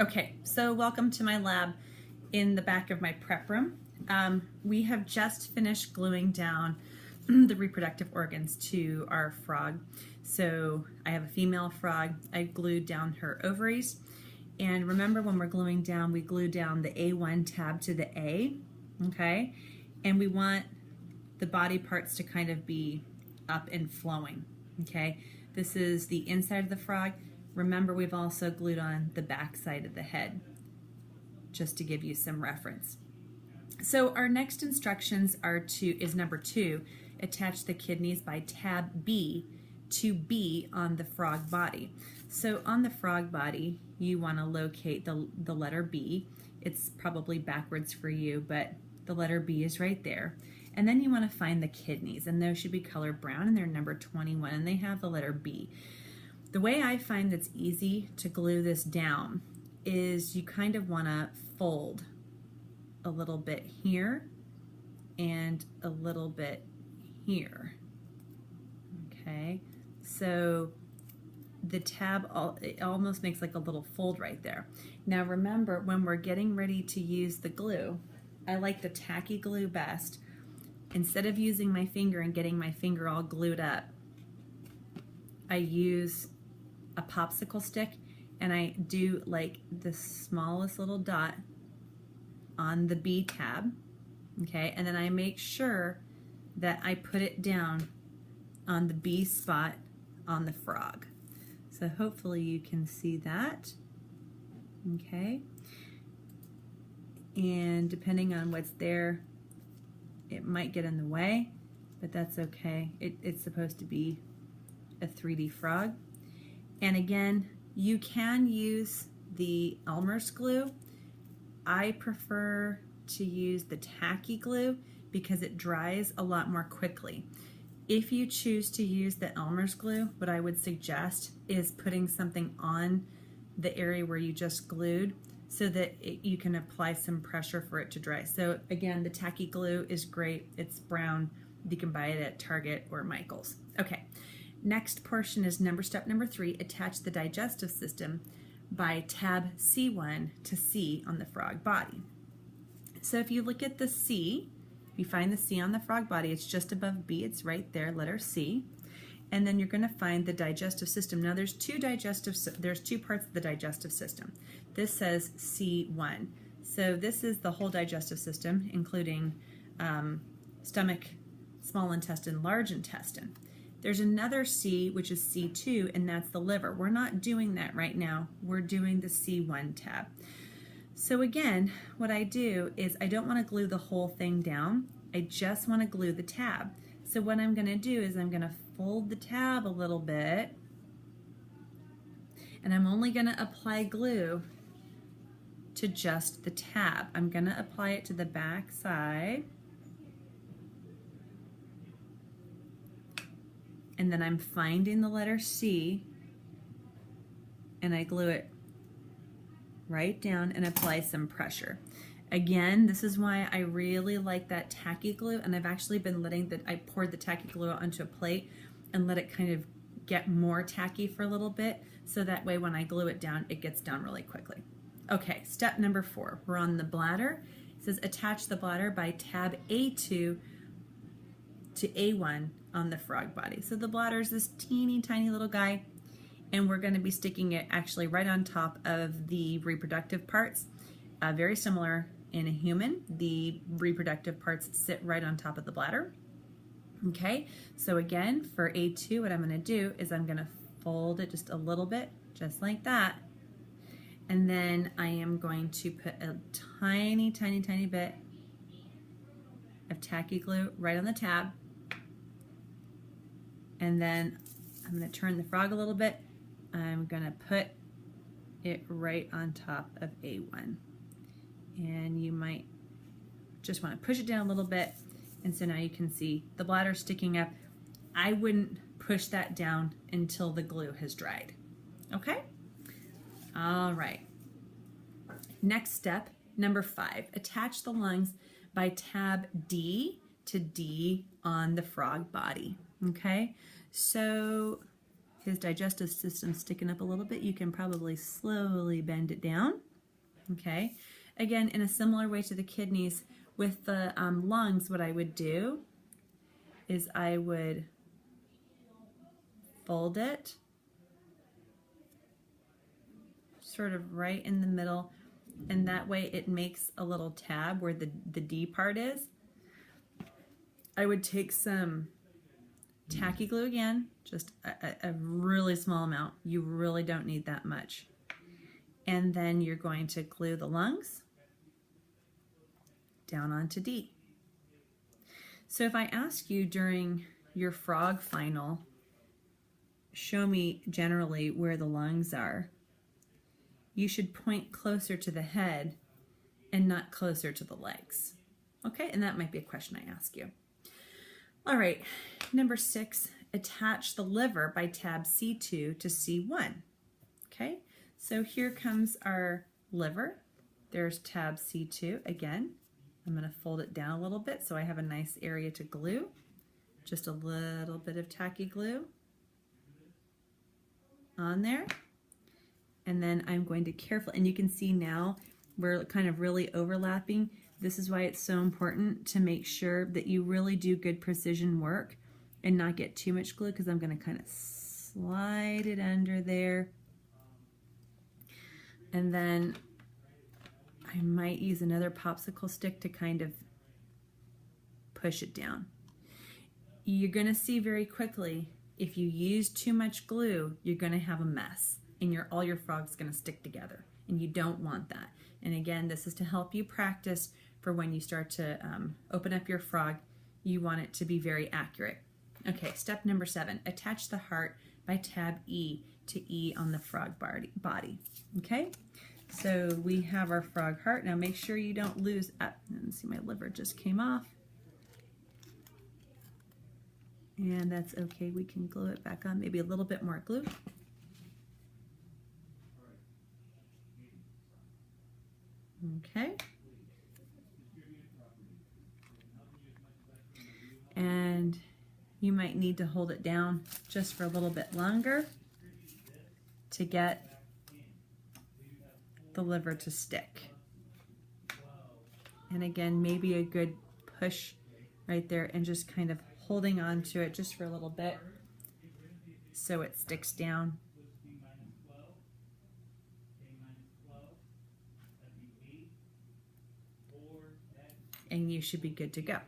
Okay, so welcome to my lab in the back of my prep room. We have just finished gluing down the reproductive organs to our frog. So I have a female frog. I glued down her ovaries. And remember, when we're gluing down, we glue down the A1 tab to the A, okay? And we want the body parts to kind of be up and flowing, okay? This is the inside of the frog. Remember, we've also glued on the back side of the head, just to give you some reference. So our next instructions is number 2, attach the kidneys by tab B to B on the frog body. So on the frog body, you want to locate the letter B. It's probably backwards for you, but the letter B is right there. And then you want to find the kidneys, and those should be colored brown, and they're number 21, and they have the letter B. The way I find that's easy to glue this down is you kind of want to fold a little bit here and a little bit here. Okay, so the tab, it almost makes like a little fold right there. Now remember, when we're getting ready to use the glue, I like the tacky glue best. Instead of using my finger and getting my finger all glued up, I use a popsicle stick and I do like the smallest little dot on the B tab, okay, and then I make sure that I put it down on the B spot on the frog. So hopefully you can see that, okay, and depending on what's there, it might get in the way, but that's okay. It's supposed to be a 3D frog. And again, you can use the Elmer's glue. I prefer to use the tacky glue because it dries a lot more quickly. If you choose to use the Elmer's glue, what I would suggest is putting something on the area where you just glued so that you can apply some pressure for it to dry. So again, the tacky glue is great. It's brown. You can buy it at Target or Michael's. Okay. Next portion is step number 3, attach the digestive system by tab C1 to C on the frog body. So if you look at the C, you find the C on the frog body, it's just above B, it's right there, letter C. And then you're going to find the digestive system. Now there's two parts of the digestive system. This says C1. So this is the whole digestive system, including stomach, small intestine, large intestine. There's another C, which is C2, and that's the liver. We're not doing that right now. We're doing the C1 tab. So again, what I do is I don't want to glue the whole thing down. I just want to glue the tab. So what I'm going to do is I'm going to fold the tab a little bit, and I'm only going to apply glue to just the tab. I'm going to apply it to the back side. And then I'm finding the letter C and I glue it right down and apply some pressure. Again, this is why I really like that tacky glue, and I've actually been I poured the tacky glue onto a plate and let it kind of get more tacky for a little bit, so that way when I glue it down, it gets down really quickly. Okay, step number 4, we're on the bladder. It says attach the bladder by tab A2 to A1 on the frog body. So the bladder is this teeny tiny little guy, and we're going to be sticking it actually right on top of the reproductive parts. Very similar in a human. The reproductive parts sit right on top of the bladder. Okay, so again, for A2, what I'm going to do is I'm going to fold it just a little bit, just like that. And then I am going to put a tiny, tiny, tiny bit of tacky glue right on the tab. And then I'm going to turn the frog a little bit. I'm going to put it right on top of A1. And you might just want to push it down a little bit. And so now you can see the bladder sticking up. I wouldn't push that down until the glue has dried. Okay? All right. Next step, number 5, attach the lungs by tab D to D on the frog body. Okay, so his digestive system's sticking up a little bit. You can probably slowly bend it down. Okay, again, in a similar way to the kidneys, with the lungs, what I would do is I would fold it sort of right in the middle, and that way it makes a little tab where the D part is. I would take some tacky glue again, just a really small amount. You really don't need that much. And then you're going to glue the lungs down onto D. So if I ask you during your frog final, show me generally where the lungs are, you should point closer to the head and not closer to the legs. Okay, and that might be a question I ask you. All right, number 6, attach the liver by tab C2 to C1. Okay, so here comes our liver. There's tab C2 again. I'm going to fold it down a little bit so I have a nice area to glue. Just a little bit of tacky glue on there. And then I'm going to carefully, and you can see now we're kind of really overlapping. This is why it's so important to make sure that you really do good precision work and not get too much glue, because I'm going to kind of slide it under there. And then I might use another popsicle stick to kind of push it down. You're going to see very quickly, if you use too much glue, you're going to have a mess, and all your frog's going to stick together, and you don't want that. And again, this is to help you practice for when you start to open up your frog. You want it to be very accurate. Okay, step number 7, attach the heart by tab E to E on the frog body. Okay, so we have our frog heart. Now make sure you don't lose up. Let's see, my liver just came off. And that's okay, we can glue it back on, maybe a little bit more glue. Okay. And you might need to hold it down just for a little bit longer to get the liver to stick. And again, maybe a good push right there and just kind of holding on to it just for a little bit so it sticks down. And you should be good to go.